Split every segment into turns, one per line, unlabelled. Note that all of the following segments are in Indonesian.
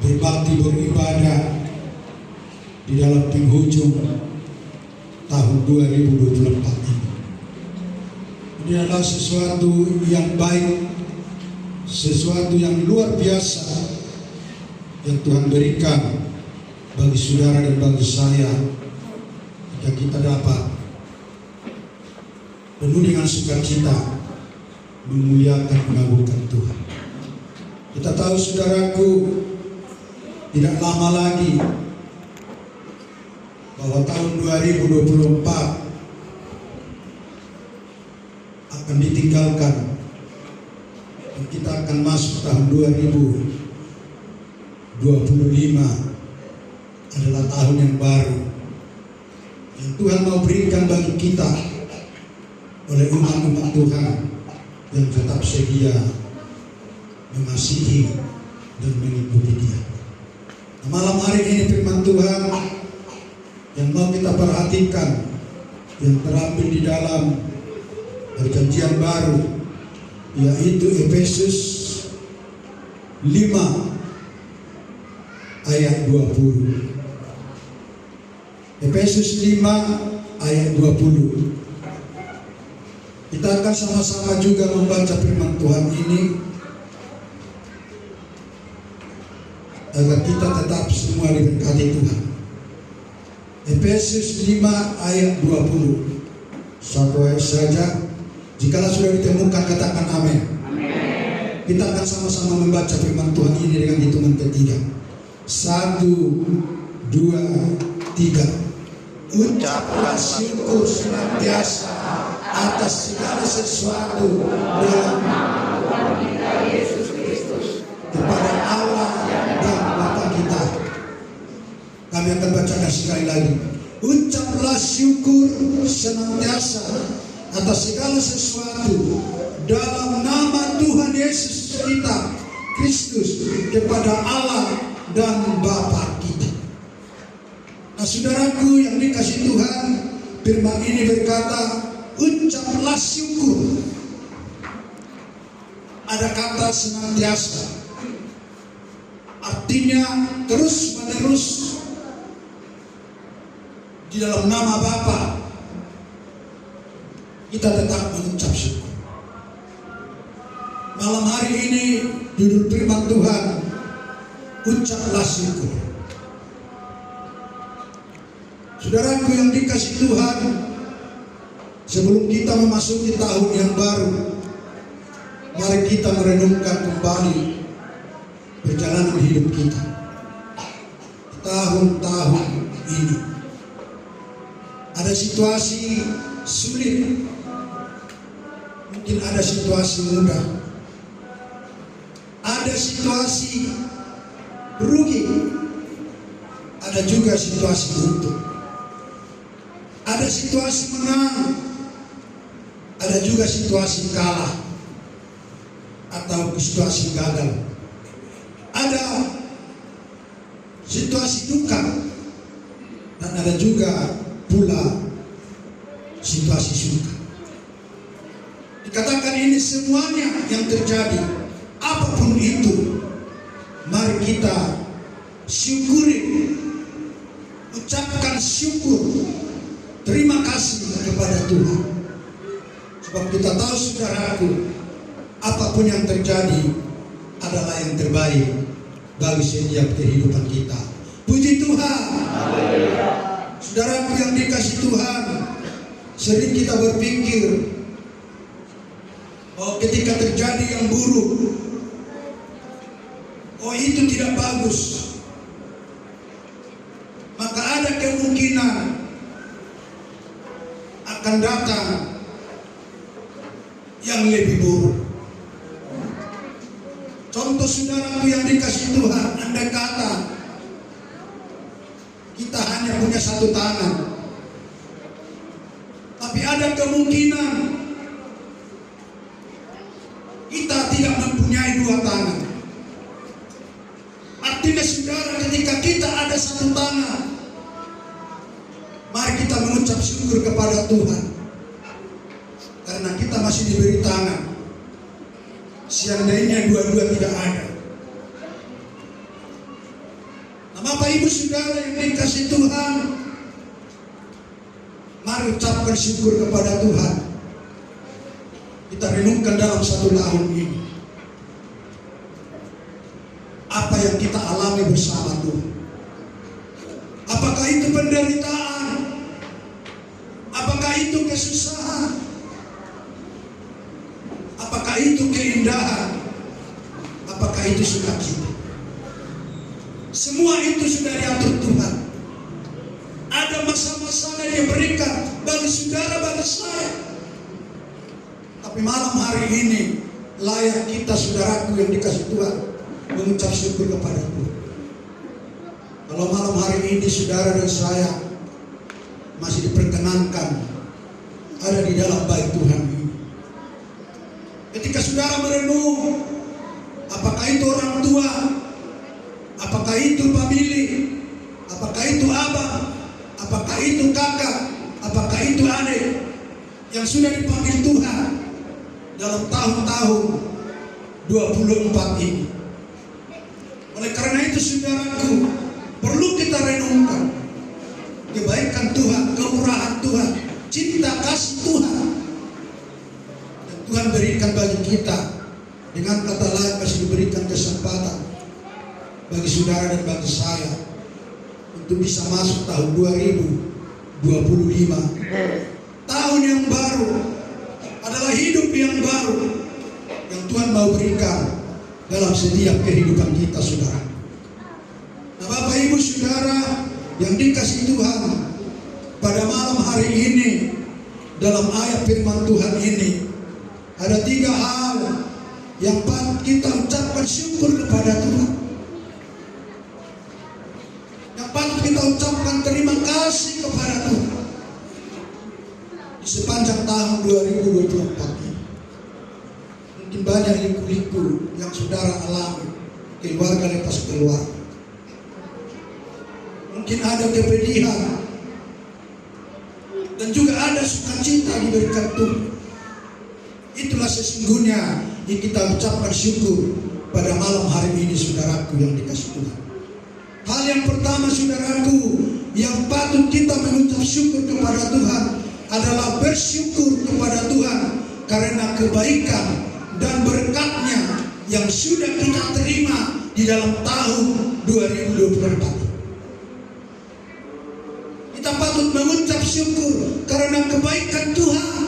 berbakti beribadah di dalam penghujung tahun 2024 ini. Ini adalah sesuatu yang baik, sesuatu yang luar biasa yang Tuhan berikan bagi saudara dan bagi saya, jika kita dapat penuh dengan sukacita memuliakan mengagungkan Tuhan. Kita tahu saudaraku, tidak lama lagi bahwa tahun 2024 akan ditinggalkan dan kita akan masuk tahun 2025 adalah tahun yang baru yang Tuhan mau berikan bagi kita oleh umat-umat Tuhan yang tetap sedia mengasihi dan mengikuti Dia. Nah, malam hari ini firman Tuhan yang mau kita perhatikan yang terambil di dalam perjanjian baru, yaitu Efesus 5 ayat 20. Efesus 5 ayat 20. Kita akan sama-sama juga membaca firman Tuhan ini agar kita tetap semua diberkati Tuhan. Efesus 5 ayat 20. Satu ayat saja. Jikalau sudah ditemukan, katakan amin. Kita akan sama-sama membaca firman Tuhan ini dengan hitungan ketiga. 1, 2, 3. Ucaplah syukur senantiasa atas segala sesuatu dalam nama Tuhan kita Yesus Kristus kepada Allah dan Bapa kita. Kami akan bacakan sekali lagi. Ucaplah syukur senantiasa atas segala sesuatu dalam nama Tuhan Yesus kita Kristus kepada Allah dan Bapa kita. Nah, saudaraku yang dikasihi Tuhan, firman ini berkata, ucaplah syukur. Ada kata senantiasa, artinya terus menerus di dalam nama Bapa kita tetap mengucap syukur. Malam hari ini judul firman Tuhan, ucaplah syukur. Saudaraku yang dikasihi Tuhan, sebelum kita memasuki tahun yang baru, mari kita merenungkan kembali perjalanan hidup kita tahun-tahun ini. Ada situasi sulit, mungkin ada situasi mudah, ada situasi rugi, ada juga situasi untung. Ada situasi menang, ada juga situasi kalah atau situasi gagal. Ada situasi duka dan ada juga pula situasi suka. Dikatakan ini semuanya yang terjadi, apapun itu, mari kita syukuri, ucapkan syukur, terima kasih kepada Tuhan. Sebab kita tahu saudaraku, apapun yang terjadi adalah yang terbaik bagi setiap kehidupan kita. Puji Tuhan. Saudaraku yang dikasihi Tuhan, sering kita berpikir bahwa ketika terjadi yang buruk, oh itu tidak bagus, maka ada kemungkinan akan datang yang lebih buruk. Contoh saudaraku yang dikasihi Tuhan, andai kata kita hanya punya satu tangan, tapi ada kemungkinan kita tidak mempunyai dua tangan. Artinya saudara, ketika kita ada satu tangan, mari kita mengucap syukur kepada Tuhan, karena kita masih diberi tangan. Seandainya dua-dua tidak ada, saudara yang dikasih Tuhan, mari ucapkan syukur kepada Tuhan. Kita renungkan dalam 1 tahun ini, apa yang kita alami bersama Tuhan. Apakah itu penderitaan? Apakah itu kesusahan? Apakah itu keindahan? Apakah itu sukacita? Semua itu sudah diatur Tuhan. Ada masa-masa yang diberikan bagi saudara, bagi saya. Tapi malam hari ini layak kita, saudaraku yang dikasih Tuhan, mengucap syukur kepada Tuhan. Kalau malam hari ini saudara dan saya masih diperkenankan ada di dalam bait Tuhan ini. Ketika saudara merenung, apakah itu orang tua, apakah itu famili, apakah itu abang, apakah itu kakak, apakah itu adik yang sudah dipanggil Tuhan dalam tahun-tahun 24 ini. Oleh karena itu saudaraku, perlu kita renungkan kebaikan Tuhan, kemurahan Tuhan, cinta kasih Tuhan. Dan Tuhan berikan bagi kita, dengan kata lain masih diberikan kesempatan bagi saudara dan bagi saya untuk bisa masuk tahun 2025. Tahun yang baru adalah hidup yang baru yang Tuhan mau berikan dalam setiap kehidupan kita, saudara. Nah, Bapak Ibu Saudara yang dikasih Tuhan, pada malam hari ini dalam ayat firman Tuhan ini ada 3 hal yang patut kita ucapkan syukur kepada Tuhan. Yang patut kita ucapkan terima kasih kepada Tuhan di sepanjang tahun 2024 ini. Mungkin banyak liku-liku yang saudara alami, keluarga lepas keluarga. Mungkin ada kepedihan dan juga ada sukacita diberikan Tuhan. Itulah sesungguhnya yang kita ucapkan syukur pada malam hari ini, saudaraku yang dikasih Tuhan. Hal yang pertama, saudaraku, yang patut kita mengucap syukur kepada Tuhan adalah bersyukur kepada Tuhan karena kebaikan dan berkat-Nya yang sudah kita terima di dalam tahun 2024. Kita patut mengucap syukur karena kebaikan Tuhan.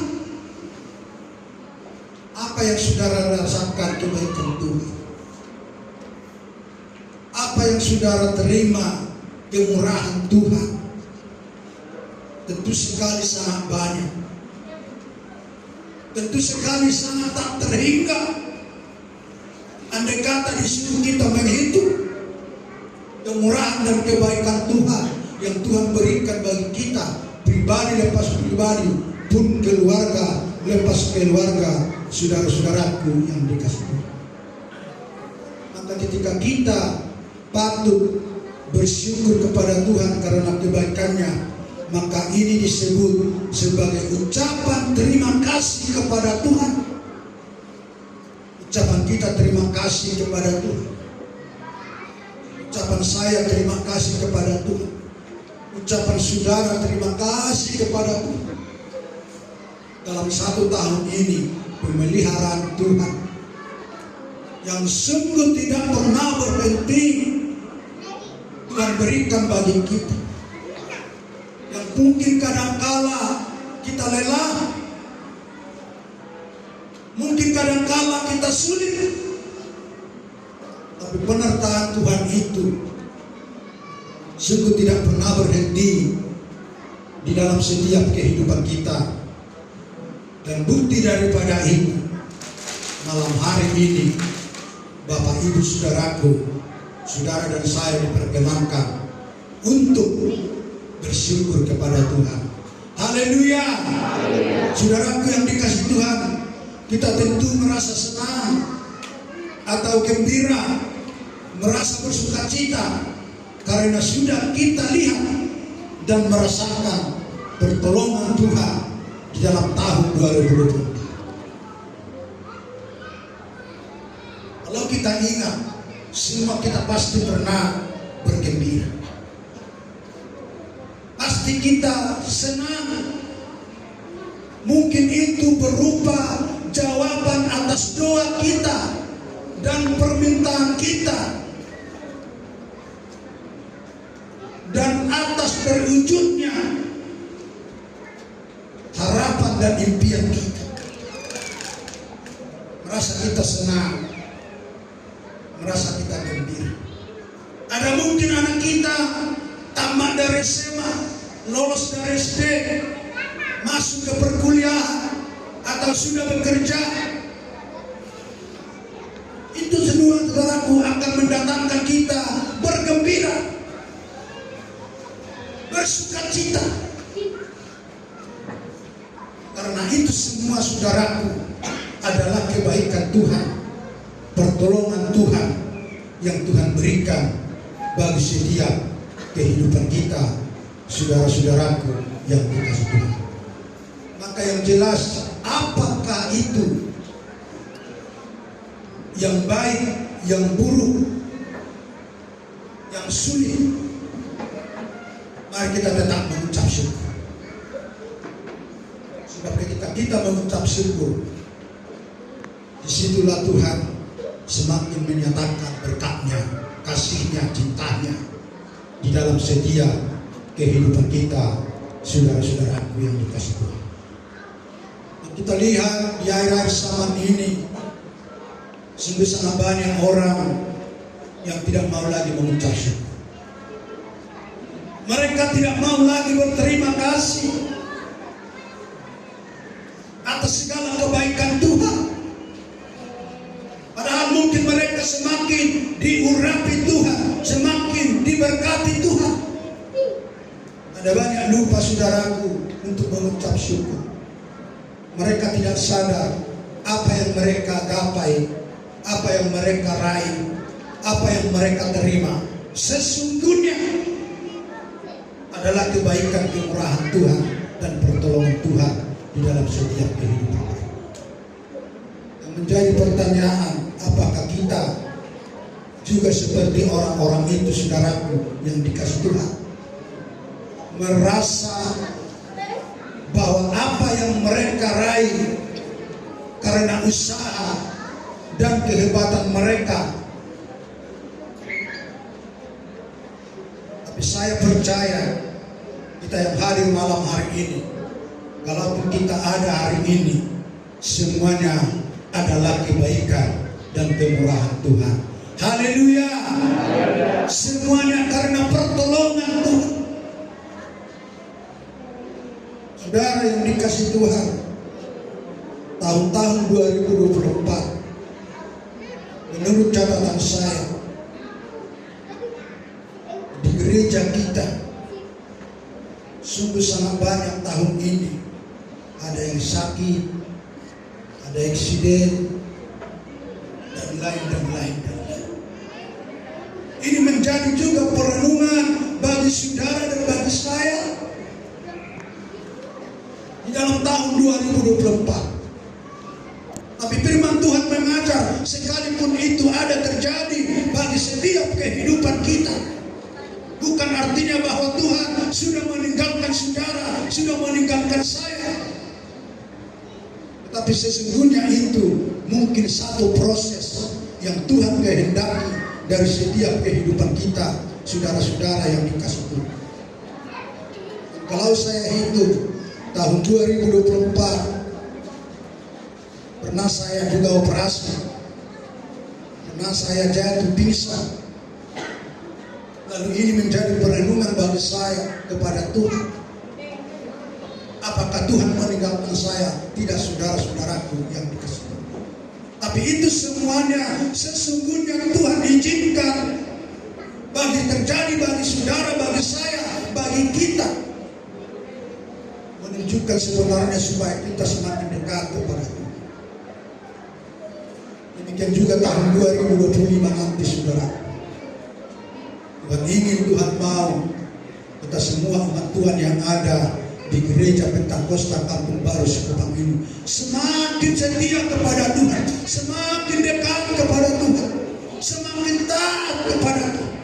Apa yang saudara rasakan kebaikan Tuhan? Apa yang saudara terima kemurahan Tuhan? Tentu sekali sangat banyak. Tentu sekali sangat tak terhingga. Andai kata disuruh kita menghitung kemurahan dan kebaikan Tuhan yang Tuhan berikan bagi kita, pribadi lepas pribadi, pun keluarga lepas keluarga, saudara-saudaraku yang dikasih Tuhan. Maka ketika kita patut bersyukur kepada Tuhan karena kebaikan-Nya, maka ini disebut sebagai ucapan terima kasih kepada Tuhan. Ucapan kita terima kasih kepada Tuhan. Ucapan saya terima kasih kepada Tuhan. Ucapan saudara terima kasih kepada Tuhan. Dalam 1 tahun ini pemeliharaan Tuhan yang sungguh tidak pernah berhenti Tuhan berikan bagi kita. Yang mungkin kadangkala kita lelah, mungkin kadangkala kita sulit, tapi penyertaan Tuhan itu sungguh tidak pernah berhenti di dalam setiap kehidupan kita. Dan bukti daripada itu, malam hari ini Bapak Ibu Saudaraku, saudara dan saya diperkenankan untuk bersyukur kepada Tuhan. Haleluya. Saudaraku yang dikasih Tuhan, kita tentu merasa senang atau gembira, merasa bersukacita karena sudah kita lihat dan merasakan pertolongan Tuhan di dalam tahun 2020. Kalau kita ingat, semua kita pasti pernah bergembira. pasti kita senang. Mungkin itu berupa jawaban atas doa kita dan permintaan kita, dan atas terwujudnya harapan dan impian kita. Merasa kita senang, merasa kita gembira. Ada mungkin anak kita tamat dari SMA, lolos dari SD, masuk ke perkuliahan, atau sudah bekerja. Itu semua, saudaraku, akan mendatangkan kita bergembira, bersukacita. Karena itu semua, saudaraku, adalah kebaikan Tuhan, pertolongan Tuhan yang Tuhan berikan bagi setiap kehidupan kita, saudara-saudaraku yang dikasihi Tuhan. Maka yang jelas, apakah itu yang baik, yang buruk, yang sulit, mari kita tetap mengucap syukur. Sebab ketika kita mengucap syukur, disitulah Tuhan semakin menyatakan berkat-Nya, kasih-Nya, cintanya di dalam setiap kehidupan kita, saudara-saudaraku yang dikasihi Tuhan. Kita lihat di akhir-akhir zaman ini, sungguh sangat banyak orang yang tidak mau lagi mengucap syukur. Mereka tidak mau lagi berterima kasih atas segala kebaikan Tuhan. Padahal mungkin mereka semakin diurapi Tuhan, semakin diberkati Tuhan. Ada banyak lupa, saudaraku, untuk mengucap syukur. Mereka tidak sadar apa yang mereka gapai, apa yang mereka raih, apa yang mereka terima sesungguhnya adalah kebaikan, kemurahan Tuhan dan pertolongan Tuhan di dalam setiap kehidupan. Yang menjadi pertanyaan, apakah kita juga seperti orang-orang itu, saudaraku yang dikasihi Tuhan, merasa bahwa apa yang mereka raih karena usaha dan kehebatan mereka. Tapi saya percaya, kita yang hadir malam hari ini, kalaupun kita ada hari ini, semuanya adalah kebaikan dan kemurahan Tuhan. Haleluya. Semuanya karena pertolongan Tuhan. Saudara yang dikasihi Tuhan, tahun-tahun 2024, menurut catatan saya, di gereja kita sungguh sangat banyak tahun ini. Ada yang sakit, ada eksiden, dan lain. Ini menjadi juga perenungan bagi saudara dan bagi saya di dalam tahun 2024. Tapi firman Tuhan mengajar, sekalipun itu ada terjadi bagi setiap kehidupan kita, bukan artinya bahwa Tuhan sudah meninggalkan saudara, sudah meninggalkan saya. Tetapi sesungguhnya itu mungkin satu proses yang Tuhan kehendaki dari setiap kehidupan kita, saudara-saudara yang dikasihi Tuhan. Kalau saya hitung tahun 2024, pernah saya juga operasi, pernah saya jatuh pingsan. Lalu ini menjadi perenungan bagi saya kepada Tuhan. Apakah Tuhan meninggalkan saya? Tidak, saudara-saudaraku yang dikasihi Tuhan. Tapi itu semuanya sesungguhnya Tuhan izinkan bagi terjadi bagi saudara, bagi saya, bagi kita, menunjukkan sebenarnya supaya kita semakin dekat kepada Tuhan. Demikian juga tahun 2025 nanti, saudara. Tuhan ingin, Tuhan mau kita semua umat Tuhan yang ada di gereja Pentakosta Kampung Baru Sekupang ini semakin setia kepada Tuhan, semakin dekat kepada Tuhan, semakin taat kepada Tuhan.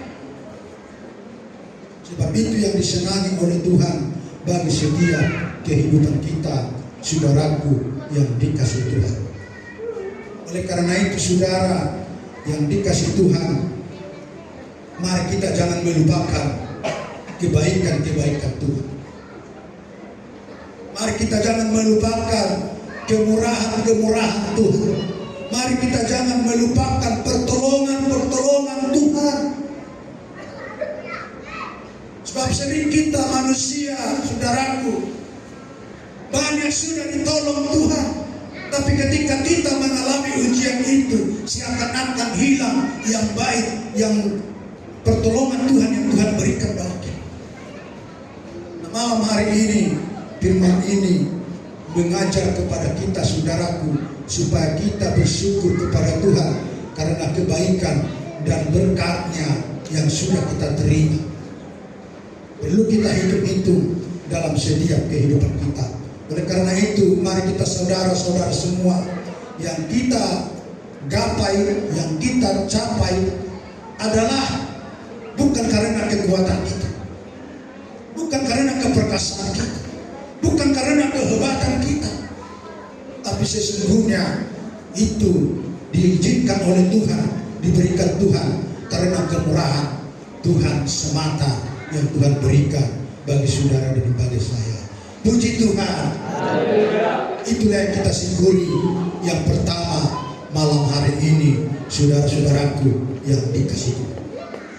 Sebab itu yang disenangi oleh Tuhan bagi setiap kehidupan kita, saudaraku yang dikasih Tuhan. Oleh karena itu, saudara yang dikasih Tuhan, mari kita jangan melupakan kebaikan-kebaikan Tuhan. Mari kita jangan melupakan kemurahan-kemurahan Tuhan. Mari kita jangan melupakan pertolongan-pertolongan Tuhan. Sebab sering kita manusia, saudaraku, banyak sudah ditolong Tuhan, tapi ketika kita mengalami ujian itu, seakan-akan hilang yang baik, yang pertolongan Tuhan yang Tuhan berikan bagi kita. Nah, malam hari ini, firman ini mengajar kepada kita, saudaraku, supaya kita bersyukur kepada Tuhan karena kebaikan dan berkat-Nya yang sudah kita terima. Perlu kita hidup itu dalam setiap kehidupan kita. Oleh karena itu, mari kita saudara-saudara semua, yang kita gapai, yang kita capai adalah bukan karena kekuatan kita, bukan karena keperkasaan kita, bukan karena kehebatan kita, tapi sesungguhnya itu diizinkan oleh Tuhan, diberikan Tuhan karena kemurahan Tuhan semata yang Tuhan berikan bagi saudara dan bagi saya. Puji Tuhan. Itulah yang kita syukuri. Yang pertama malam hari ini, saudara-saudaraku yang dikasih Tuhan.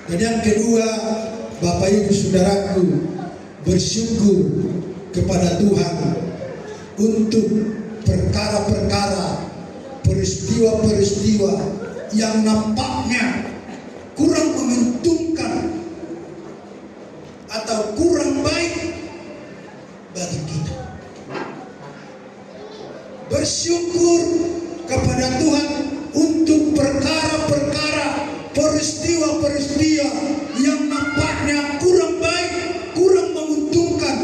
Dan yang kedua, Bapak Ibu saudaraku, bersyukur kepada Tuhan untuk perkara-perkara, peristiwa-peristiwa yang nampaknya kurang menguntungkan atau kurang baik bagi kita. Bersyukur kepada Tuhan untuk perkara-perkara, peristiwa-peristiwa yang nampaknya kurang baik, kurang menguntungkan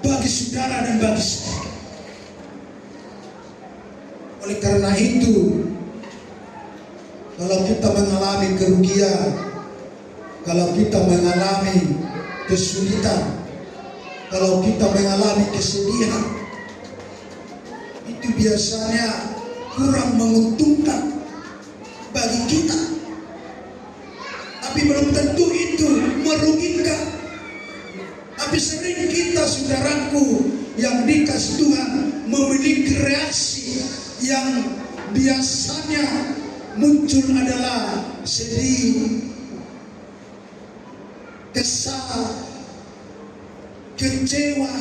bagi saudara dan bagi saya. Oleh karena itu, kalau kita mengalami kerugian, kalau kita mengalami kesulitan, kalau kita mengalami kesedihan, itu biasanya kurang menguntungkan bagi kita. Tapi belum tentu itu merugikan. Tapi sering kita, saudaraku, yang dikasih Tuhan, memiliki reaksi yang biasanya muncul adalah sedih, kesal, kecewa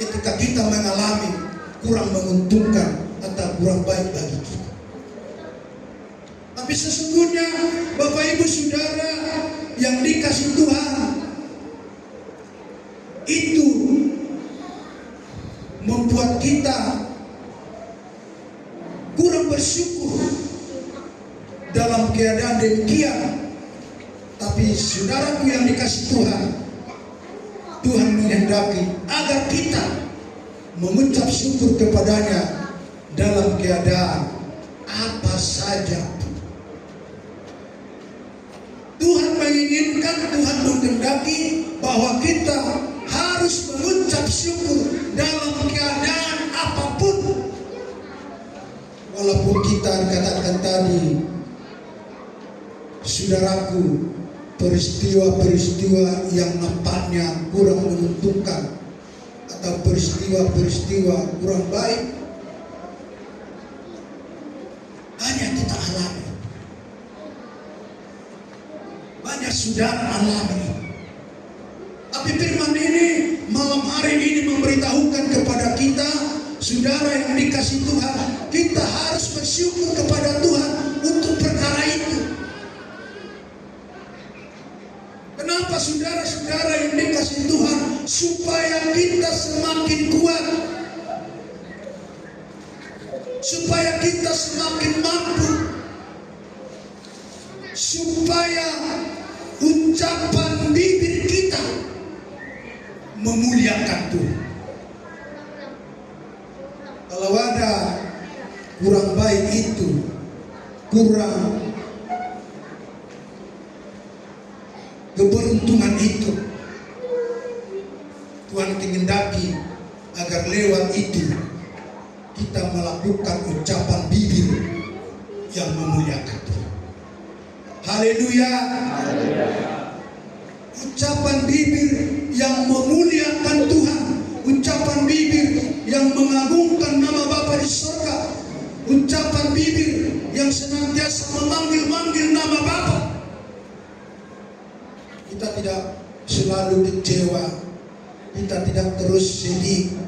ketika kita mengalami kurang menguntungkan atau kurang baik bagi kita. Tapi sesungguhnya Bapak Ibu Saudara yang dikasih Tuhan, itu membuat kita kurang bersyukur dalam keadaan demikian. Tapi saudaraku yang dikasih Tuhan, Tuhan menghendaki agar kita mengucap syukur kepadanya dalam keadaan apa saja. Tuhan menginginkan, Tuhan menghendaki bahwa kita harus mengucap syukur dalam keadaan apapun. Walaupun kita dikatakan tadi, saudaraku, peristiwa-peristiwa yang nampaknya kurang menguntungkan atau peristiwa-peristiwa kurang baik banyak kita alami, banyak saudara alami. Tapi firman ini malam hari ini memberitahukan kepada kita, saudara yang dikasih Tuhan, kita harus bersyukur kepada Tuhan untuk perkara itu. Kenapa saudara-saudara yang dikasih Tuhan? Supaya kita semakin kuat, supaya kita semakin mampu, supaya ucapan bibir kita memuliakan Tuhan. Kalau ada kurang baik itu, kurang keberkenan itu, Tuhan mengendaki agar lewat itu kita melakukan ucapan bibir yang memuliakan Tuhan. Haleluya. Ucapan bibir yang memuliakan Tuhan, ucapan bibir yang mengagungkan nama Bapa di surga, ucapan bibir yang senantiasa memanggil-manggil nama Bapa. Kita tidak selalu kecewa, kita tidak terus sedih,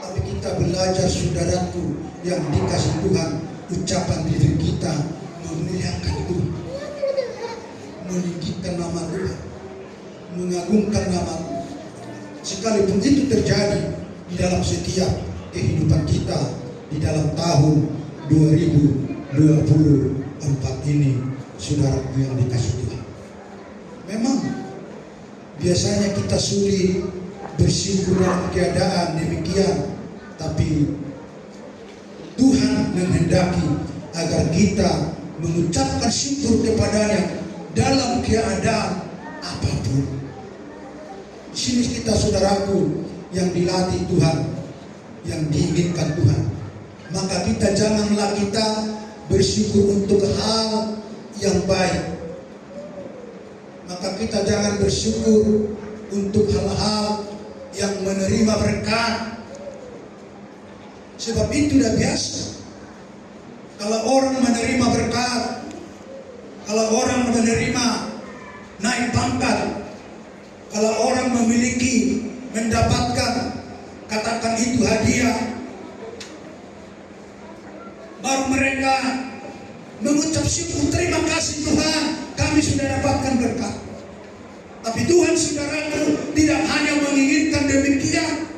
tapi kita belajar, saudaraku yang dikasih Tuhan, ucapan bibir kita memuliakan Tuhan, meninggikan nama Tuhan, mengagungkan nama Tuhan. Sekalipun itu terjadi di dalam setiap kehidupan kita di dalam tahun 2024 ini, saudaraku yang dikasih Tuhan. Memang biasanya kita sulit bersyukur dalam keadaan demikian, tapi Tuhan menghendaki agar kita mengucapkan syukur kepadanya dalam keadaan apapun. Di sini kita, saudaraku, yang dilatih Tuhan, yang diinginkan Tuhan. Maka kita janganlah kita bersyukur untuk hal yang baik. Maka kita jangan bersyukur untuk hal-hal yang menerima berkat. Sebab itu sudah biasa. Kalau orang menerima berkat, kalau orang menerima naik pangkat, kalau orang memiliki, mendapatkan, katakan itu hadiah, baru mereka mengucap syukur, terima kasih Tuhan, kami sudah dapatkan berkat. Tapi Tuhan, saudaraku, tidak hanya menginginkan demikian.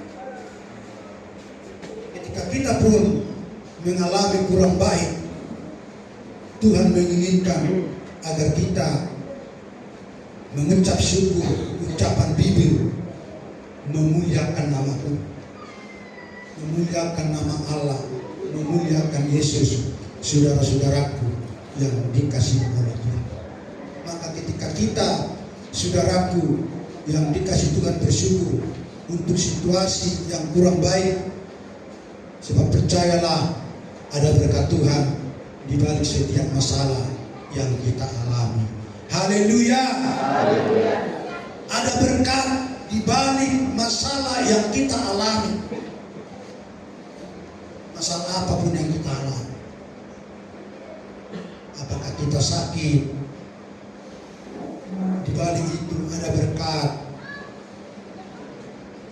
Ketika kita pun mengalami kurang baik, Tuhan menginginkan agar kita mengucap syukur, ucapan bibir, memuliakan nama Tuhan, memuliakan nama Allah, memuliakan Yesus, saudara-saudaraku yang dikasihi oleh Tuhan. Maka ketika kita, saudaraku yang dikasihi Tuhan, bersyukur untuk situasi yang kurang baik, sebab percayalah ada berkat Tuhan di balik setiap masalah yang kita alami. Haleluya. Ada berkat di balik masalah yang kita alami. Masalah apapun yang kita alami. Apakah kita sakit? Di balik itu ada berkat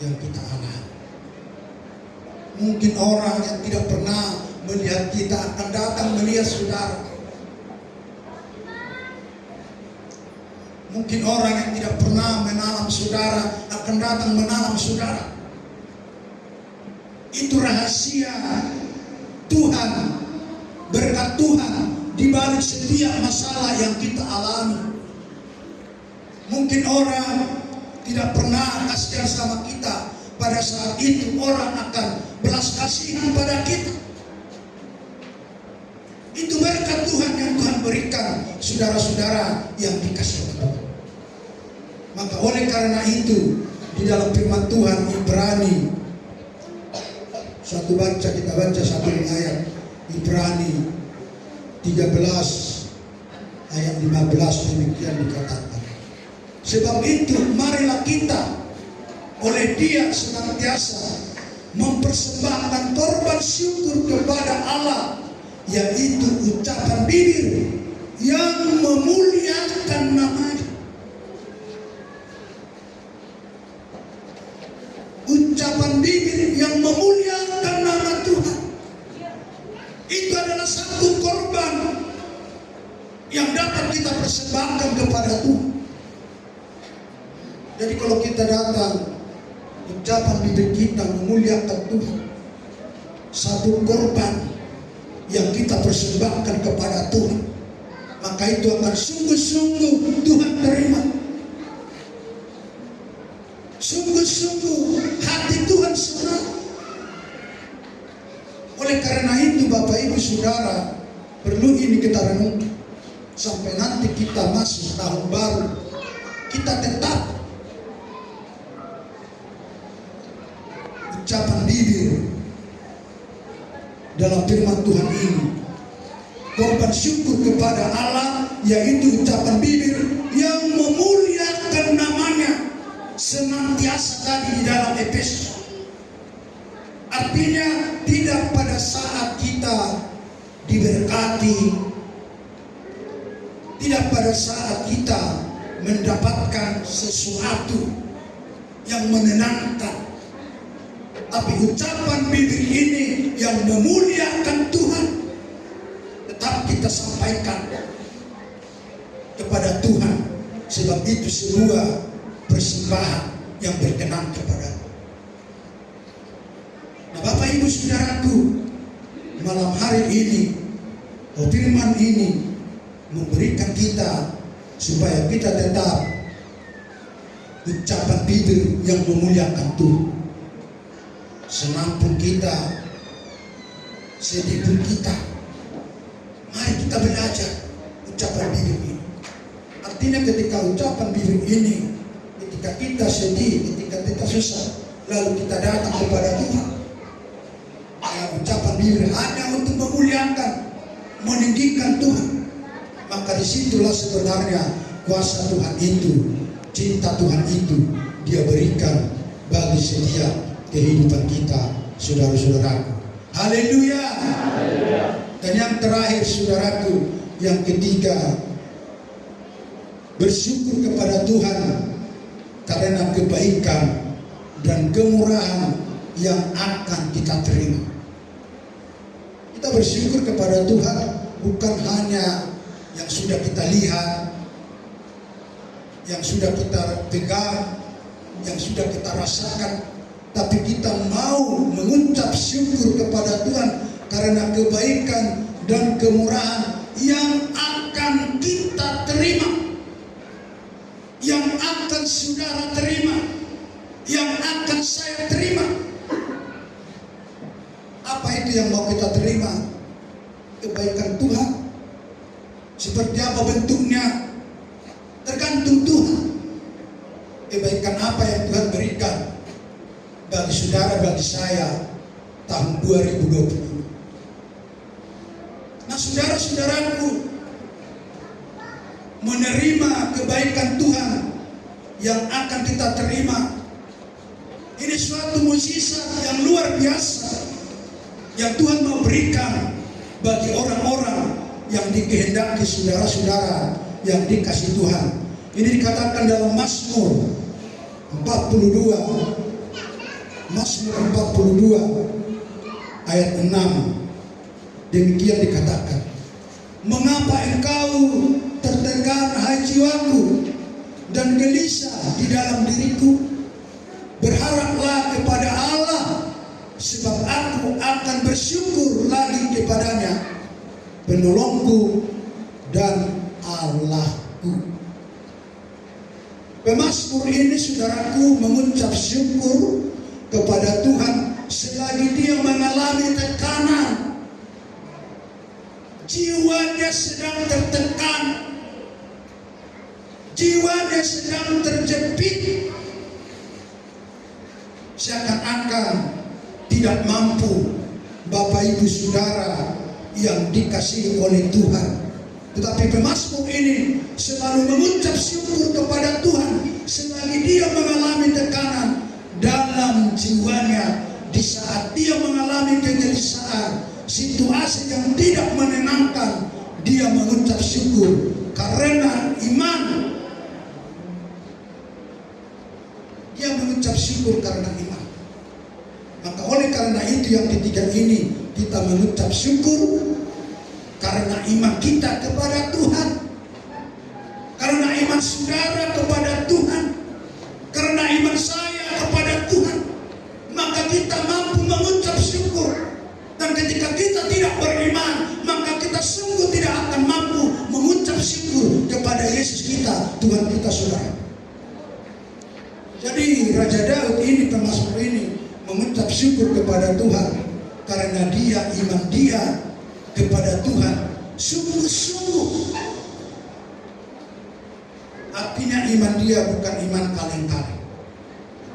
yang kita alami. Mungkin orang yang tidak pernah melihat kita akan datang melihat saudara. Mungkin orang yang tidak pernah menalam saudara akan datang menalam saudara. Itu rahasia Tuhan, berkat Tuhan di balik setiap masalah yang kita alami. Mungkin orang tidak pernah kasihan sama kita, pada saat itu orang akan belas kasihan pada kita. Itu berkat Tuhan yang Tuhan berikan, saudara-saudara yang dikasihi Tuhan. Maka oleh karena itu, di dalam firman Tuhan Ibrani, kita baca satu ayat Ibrani 13 ayat 15, demikian dikatakan. Sebab itu marilah kita oleh Dia senantiasa mempersembahkan korban syukur kepada Allah, yaitu ucapan bibir yang memuliakan nama-Nya. Ucapan bibir yang memuliakan nama Tuhan. Itu adalah satu korban yang dapat kita persembahkan kepada Tuhan. Jadi kalau kita datang, ucapan bibir kita memuliakan Tuhan, satu korban yang kita persembahkan kepada Tuhan, maka itu akan sungguh-sungguh Tuhan terima. Sungguh-sungguh hati Tuhan senang. Oleh karena itu, Bapak Ibu Saudara, perlu ini kita renungkan sampai nanti kita masuk tahun baru kita tetap ucapan bibir dalam firman Tuhan ini. Korban syukur kepada Allah yaitu ucapan bibir yang memuliakan namanya senantiasa tadi di dalam Efesus. Artinya tidak pada saat kita diberkati, tidak pada saat kita mendapatkan sesuatu yang menenangkan, tapi ucapan bibir ini yang memuliakan Tuhan tetap kita sampaikan kepada Tuhan, sebab itu sebuah persembahan yang berkenan kepada. Nah, Bapak Ibu Saudaraku, malam hari ini firman ini memberikan kita supaya kita tetap ucapan bibir yang memuliakan Tuhan. Senang pun kita, sedih pun kita, mari kita belajar ucapan bibir ini. Artinya ketika ucapan bibir ini, ketika kita sedih, ketika kita susah, lalu kita datang kepada Tuhan, ucapan bibir hanya untuk memuliakan, meninggikan Tuhan, maka disitulah sebenarnya kuasa Tuhan itu, cinta Tuhan itu Dia berikan bagi setiap kehidupan kita, saudara-saudaraku. Haleluya. Dan yang terakhir, saudaraku, yang ketiga, bersyukur kepada Tuhan karena kebaikan dan kemurahan yang akan kita terima. Kita bersyukur kepada Tuhan bukan hanya yang sudah kita lihat, yang sudah kita pegang, yang sudah kita rasakan, tapi kita mau mengucap syukur kepada Tuhan karena kebaikan dan kemurahan yang akan kita terima, yang akan saudara terima, yang akan saya terima. Apa itu yang mau kita terima? Kebaikan Tuhan. Seperti apa bentuknya? Tergantung Tuhan. Kebaikan apa yang Tuhan berikan bagi saudara, bagi saya tahun 2020. Nah, saudara-saudaraku, menerima kebaikan Tuhan yang akan kita terima, ini suatu mukjizat yang luar biasa yang Tuhan mau berikan bagi orang-orang yang dikehendaki, saudara-saudara yang dikasih Tuhan. Ini dikatakan dalam Mazmur 42, Mazmur 42 ayat 6. Demikian dikatakan, mengapa engkau tertekan, hai jiwaku, dan gelisah di dalam diriku? Berharaplah kepada Allah, sebab aku akan bersyukur lagi kepadanya, penolongku dan Allahku. Pemazmur ini, saudaraku, mengucap syukur kepada Tuhan selagi dia mengalami tekanan. Jiwanya sedang tertekan, jiwanya sedang terjepit, seakan-akan tidak mampu. Bapak Ibu Saudara yang dikasihi oleh Tuhan, tetapi pemazmur ini selalu mengucap syukur kepada Tuhan selagi dia mengalami tekanan dalam jiwanya. Di saat dia mengalami kegelisahan, situasi yang tidak menenangkan, dia mengucap syukur karena iman. Dia mengucap syukur karena iman. Maka oleh karena itu yang ketiga ini, kita mengucap syukur karena iman kita kepada Tuhan, karena iman saudara kepada Tuhan, karena iman saya kepada Tuhan, maka kita mampu mengucap syukur. Dan ketika kita tidak beriman, maka kita sungguh tidak akan mampu mengucap syukur kepada Yesus kita, Tuhan kita, saudara. Jadi Raja Daud ini, pemazmur ini, mengucap syukur kepada Tuhan karena dia, iman dia kepada Tuhan sungguh-sungguh. Artinya iman dia bukan iman kaleng-kaleng,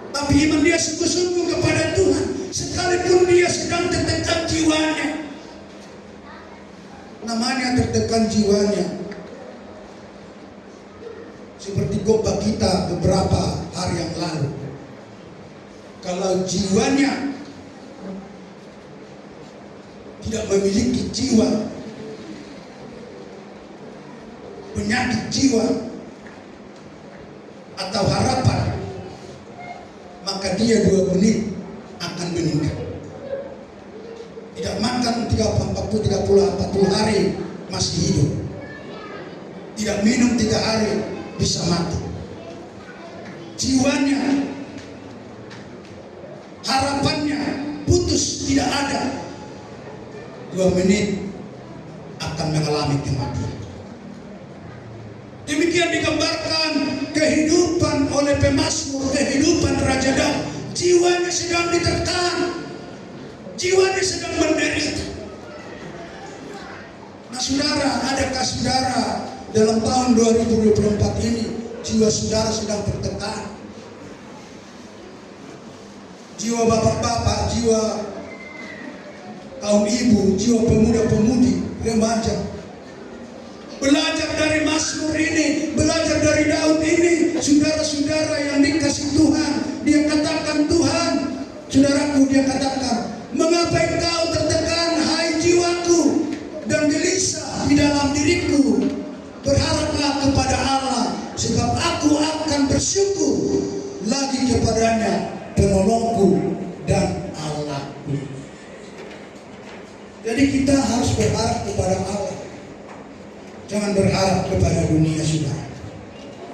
tapi iman dia sungguh-sungguh kepada Tuhan. Sekalipun dia sedang tertekan jiwanya. Namanya tertekan jiwanya, seperti khotbah kita beberapa hari yang lalu. Kalau jiwanya tidak memiliki jiwa, penyakit jiwa atau harapan, maka dia 2 menit akan meninggal. Tidak makan 40 hari masih hidup. Tidak minum 3 hari bisa mati. Jiwanya, harapannya putus, tidak ada. 2 menit akan mengalami kematian. Demikian digambarkan kehidupan oleh pemazmur, kehidupan Raja Daud. Jiwanya sedang diterkam, jiwanya sedang menderita. Nah saudara, adakah saudara dalam tahun 2024 ini jiwa saudara sedang tertekan? Jiwa bapak-bapak, jiwa kaum ibu, jiwa pemuda-pemudi, remaja. Belajar dari Mazmur ini, belajar dari Daud ini, saudara-saudara yang dikasih Tuhan. Dia katakan, Tuhan, saudaraku, dia katakan, mengapa engkau tertekan, hai jiwaku, dan gelisah di dalam diriku? Berharaplah kepada Allah, sebab aku akan bersyukur lagi kepadanya, penolongku dan Allahku. Jadi kita harus berharap kepada Allah. Jangan berharap kepada dunia, saudara.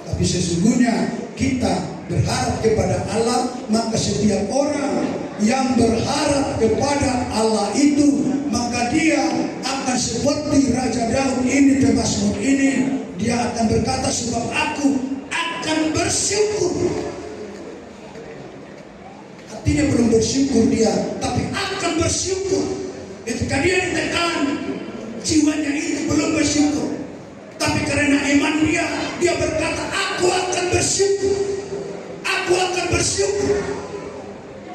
Tapi sesungguhnya kita berharap kepada Allah, maka setiap orang yang berharap kepada Allah itu, maka dia akan seperti Raja Daud ini, pemazmur ini, dia akan berkata, sebab aku akan bersyukur. Artinya belum bersyukur dia, tapi akan bersyukur. Ketika dia ditekan, jiwanya itu belum bersyukur. Tapi karena iman dia berkata, aku akan bersyukur. Aku akan bersyukur.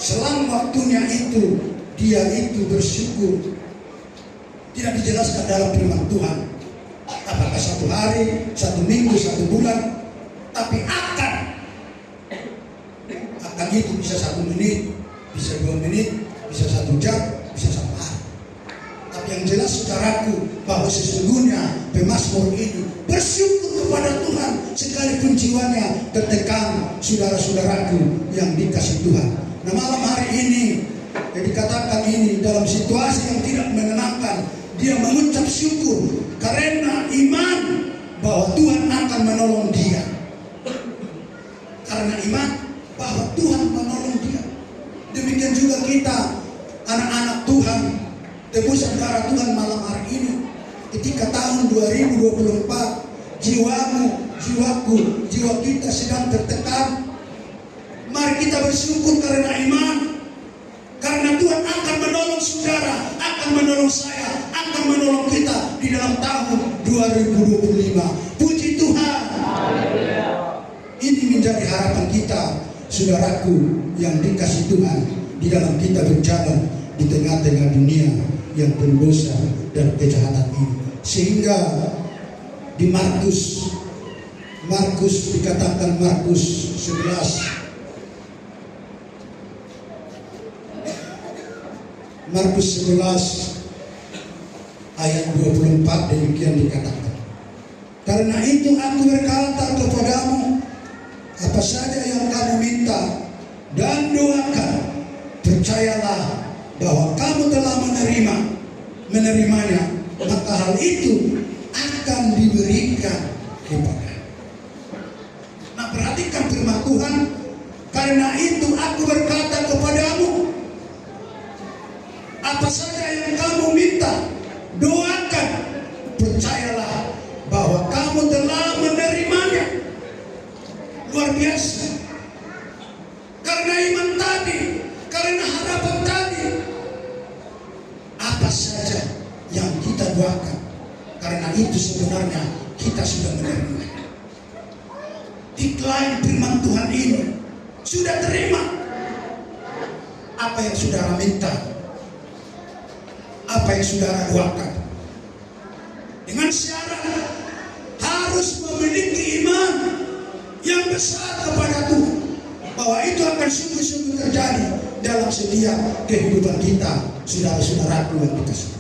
Selama waktunya itu, dia itu bersyukur. Tidak dijelaskan dalam firman Tuhan. Apakah 1 hari, 1 minggu, 1 bulan. Tapi akan itu bisa 1 menit, bisa 2 menit, bisa 1 jam, bisa 1 hari. Tapi yang jelas saudaraku, bahwa sesungguhnya pemazmur ini bersyukur kepada Tuhan sekalipun jiwanya tertekan, saudara-saudaraku yang dikasih Tuhan. Nah malam hari ini yang dikatakan ini dalam situasi yang tidak menyenangkan, dia mengucap syukur karena iman bahwa Tuhan akan menolong dia. Karena iman bahwa Tuhan menolong dia. Demikian juga kita, anak-anak Tuhan, tebusan darah Tuhan malam hari ini. Ketika tahun 2024 jiwamu, jiwaku, jiwa kita sedang tertekan, mari kita bersyukur karena iman. Karena Tuhan akan menolong saudara, akan menolong saya, akan menolong kita di dalam tahun 2025. Puji Tuhan. Ini menjadi harapan kita, saudaraku yang dikasih Tuhan, di dalam kita berjalan di tengah-tengah dunia yang berdosa dan kejahatan ini. Sehingga di Markus dikatakan, Markus 11 ayat 24 demikian dikatakan, karena itu aku berkata kepadamu, apa saja yang kamu minta dan doakan, percayalah bahwa kamu telah menerimanya, maka hal itu akan diberikan kepada. Nah perhatikan firman Tuhan, karena itu aku berkata kepadamu, apa saja yang kamu minta, doakan, percayalah bahwa kamu telah menerimanya. Luar biasa. Karena iman tadi, karena harapan tadi, apa saja yang kita doakan, karena itu sebenarnya kita sudah menerima. Decline firman Tuhan ini, sudah terima apa yang saudara minta, apa yang saudara doakan, dengan syarat harus memiliki iman yang besar kepada Tuhan, bahwa itu akan sungguh-sungguh terjadi dalam setiap kehidupan kita, saudara-saudaraku yang dikasihi.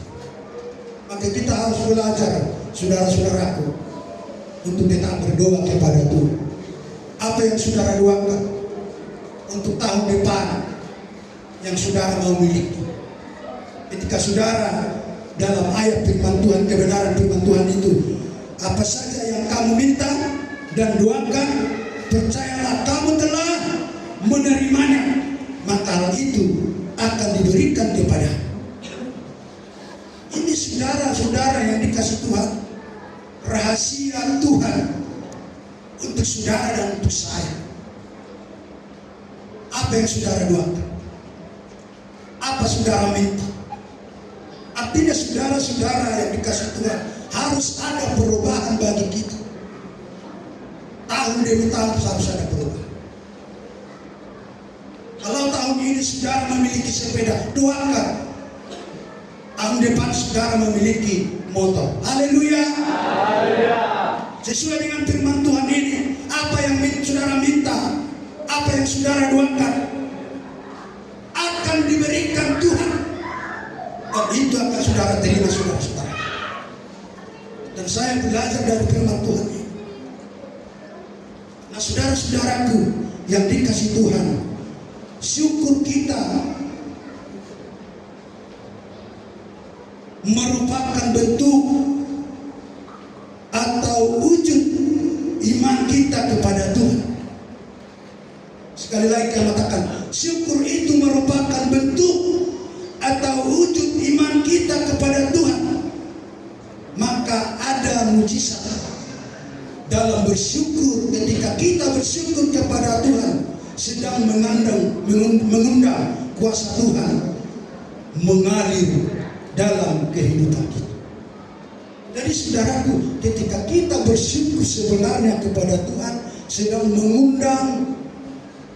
Maka kita harus belajar, saudara-saudaraku, untuk tetap berdoa kepada Tuhan. Apa yang saudara doakan untuk tahun depan yang saudara mau miliki, ketika saudara dalam ayat firman Tuhan, kebenaran firman Tuhan itu, apa saja yang kamu minta dan doakan, percayalah kamu telah menerimanya, maka hal itu akan diberikan kepada. Ini saudara-saudara yang dikasih Tuhan, rahasia Tuhan untuk saudara dan untuk saya. Apa yang saudara doakan, apa saudara minta, artinya saudara-saudara yang dikasih Tuhan, harus ada perubahan bagi kita. Tahun demi tahun harus ada perubahan. Kalau tahun ini saudara memiliki sepeda, doakan tahun depan saudara memiliki motor. Haleluya. Sesuai dengan firman Tuhan ini, apa yang saudara minta, apa yang saudara doakan, akan diberikan Tuhan, dan itu akan saudara terima, saudara-saudara. Dan saya belajar dari firman Tuhan ini. Nah, saudara-saudaraku yang dikasih Tuhan, syukur kita merupakan bentuk atau wujud iman kita kepada Tuhan. Sekali lagi saya katakan, syukur itu merupakan bentuk atau wujud iman kita kepada Tuhan. Maka ada mujizat dalam bersyukur. Ketika kita bersyukur kepada Tuhan, sedang mengundang kuasa Tuhan mengalir dalam kehidupan kita. Jadi saudaraku, ketika kita bersyukur sebenarnya kepada Tuhan, sedang mengundang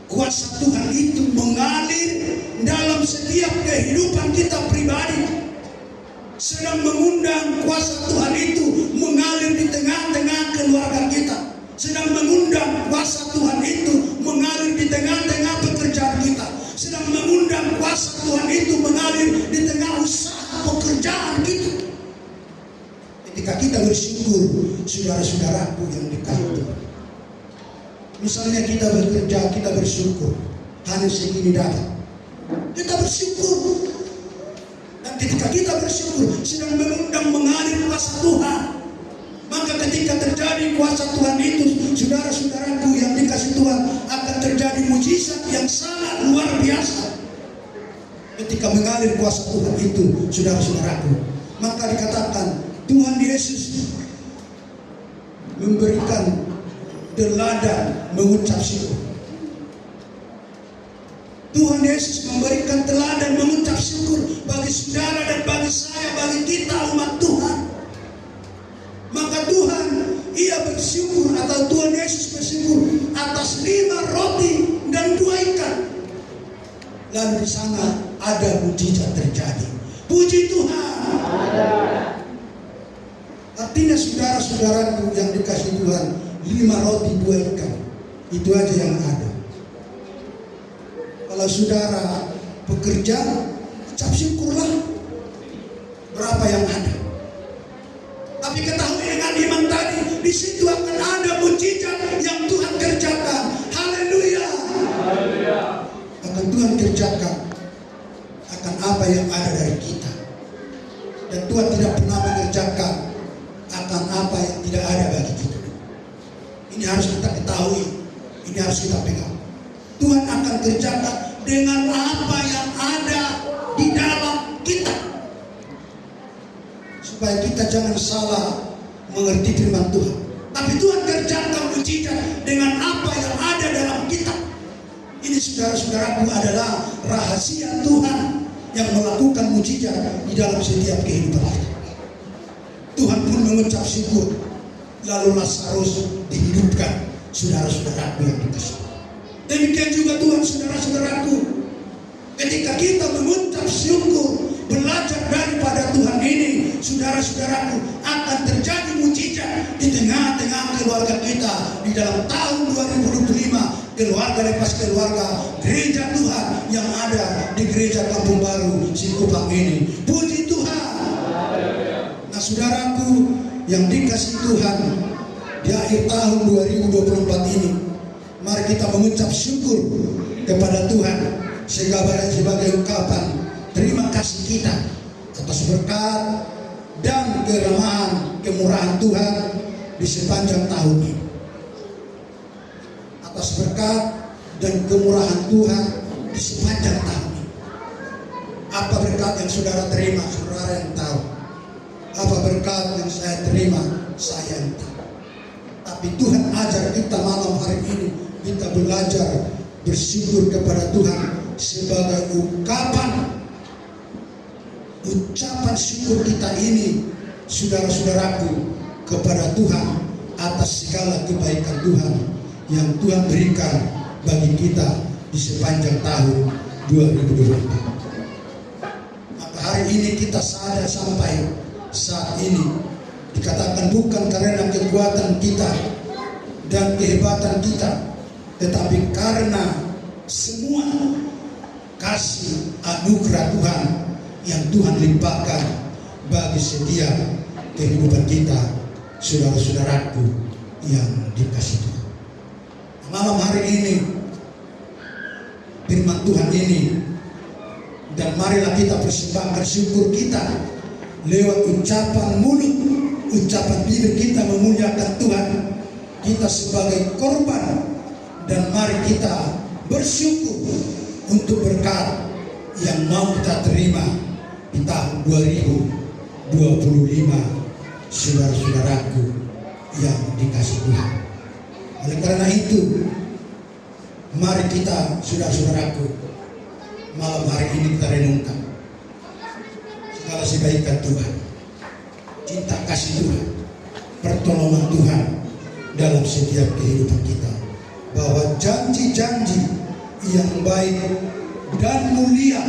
kuasa Tuhan itu mengalir dalam setiap kehidupan kita pribadi. Sedang mengundang kuasa Tuhan itu mengalir di tengah-tengah keluarga kita. Sedang mengundang kuasa Tuhan itu mengalir di tengah-tengah pekerjaan kita. Sedang mengundang kuasa Tuhan itu mengalir di tengah usaha pekerjaan kita. Ketika kita bersyukur, saudara-saudaraku yang dikasihi Tuhan. Misalnya kita bekerja, kita bersyukur, hanya segini dapat, kita bersyukur. Dan ketika kita bersyukur, sedang mengundang mengalir kuasa Tuhan. Maka ketika terjadi kuasa Tuhan itu, saudara-saudaraku yang dikasih Tuhan, akan terjadi mujizat yang sangat luar biasa. Ketika mengalir kuasa Tuhan itu, saudara-saudaraku, maka dikatakan Tuhan Yesus memberikan teladan mengucap syukur. Tuhan Yesus memberikan teladan mengucap syukur bagi saudara dan bagi saya, bagi kita umat Tuhan. Maka Tuhan, ia bersyukur, atau Tuhan Yesus bersyukur atas 5 roti dan 2 ikan. Lalu di sana ada mujizat terjadi. Puji Tuhan. Artinya saudara-saudaraku yang dikasih Tuhan, 5 roti 2 ikan, itu aja yang ada. Kalau saudara bekerja, ucap syukurlah berapa yang ada. Tapi ketahui dengan iman tadi, di situ akan ada mujizat yang Tuhan kerjakan. Haleluya. Akan Tuhan kerjakan akan apa yang ada dari kita. Dan Tuhan tidak pernah mengerjakan akan apa yang tidak ada bagi kita. Ini harus kita ketahui, ini harus kita pegang. Tuhan akan kerjakan dengan apa yang ada di dalam kita, supaya kita jangan salah mengerti firman Tuhan. Tapi Tuhan kerjakan mujizat dengan apa yang ada dalam kita. Ini saudara-saudaraku adalah rahasia Tuhan yang melakukan mujizat di dalam setiap kehidupan kita. Tuhan pun mengucap syukur. Lalu Lazarus dihidupkan. saudara-saudaraku yang dikasihi. Demikian juga Tuhan, saudara-saudaraku, ketika kita mengucap syukur, belajar daripada Tuhan ini, saudara-saudaraku, akan terjadi mujizat di tengah-tengah keluarga kita. Di dalam tahun 2025, keluarga lepas keluarga, gereja Tuhan yang ada di gereja Kampung Baru Sikupang ini. Puji Tuhan. Nah, saudaraku yang dikasih Tuhan, di akhir tahun 2024 ini, mari kita mengucap syukur kepada Tuhan sebagai ungkapan terima kasih kita atas berkat dan keramahan kemurahan Tuhan di sepanjang tahun ini. Atas berkat dan kemurahan Tuhan di sepanjang tahun ini. Apa berkat yang saudara terima, saudara yang tahu. Apa berkat yang saya terima, saya yang tahu. Tapi Tuhan ajar kita malam hari ini, kita belajar bersyukur kepada Tuhan sebagai ucapan syukur kita ini, saudara-saudaraku, kepada Tuhan atas segala kebaikan Tuhan yang Tuhan berikan bagi kita di sepanjang tahun 2024. Maka hari ini kita sadar sampai saat ini dikatakan bukan karena kekuatan kita dan kehebatan kita, tetapi karena semua kasih anugerah Tuhan yang Tuhan limpahkan bagi setiap kehidupan kita, saudara-saudaraku yang dikasihi Tuhan. Malam hari ini firman Tuhan ini, dan marilah kita persembahkan syukur kita lewat ucapan mulut, ucapan bibir kita memuliakan Tuhan. Kita sebagai korban, dan mari kita bersyukur untuk berkat yang mau kita terima di tahun 2025, saudara-saudaraku yang dikasihi Tuhan. Oleh karena itu, mari kita, saudara-saudaraku, malam hari ini kita renungkan segala kebaikan Tuhan, cinta kasih Tuhan, pertolongan Tuhan dalam setiap kehidupan kita, bahwa janji-janji yang baik dan mulia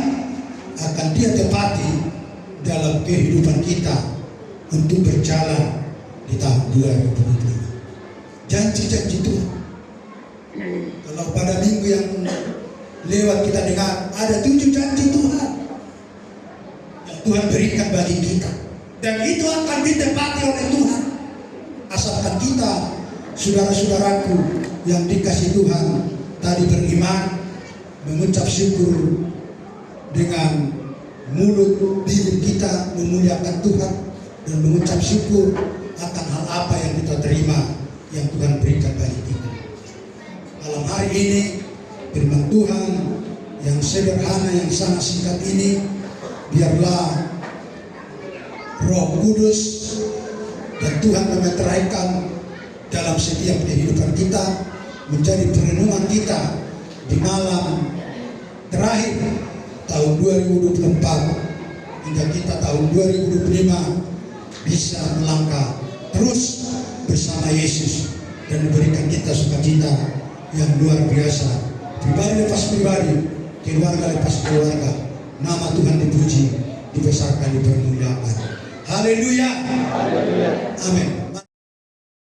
akan Dia tepati dalam kehidupan kita untuk berjalan di tahun 2025. Janji-janji Tuhan. Kalau pada minggu yang lewat kita dengar ada 7 janji Tuhan yang Tuhan berikan bagi kita, dan itu akan ditepati oleh Tuhan asalkan kita, saudara-saudaraku yang dikasihi Tuhan, tadi beriman, mengucap syukur dengan mulut bibir kita memuliakan Tuhan, dan mengucap syukur akan hal apa yang kita terima yang Tuhan berikan bagi kita. Malam hari ini firman Tuhan yang sederhana, yang sangat singkat ini, biarlah Roh Kudus dan Tuhan memeteraikan dalam setiap kehidupan kita, menjadi perenungan kita di malam terakhir tahun 2024 hingga kita tahun 2025 bisa melangkah terus bersama Yesus dan memberikan kita sukacita yang luar biasa. Pribadi lepas pribadi, keluarga lepas keluarga, nama Tuhan dipuji, dibesarkan, dipermuliakan. Haleluya. Amin.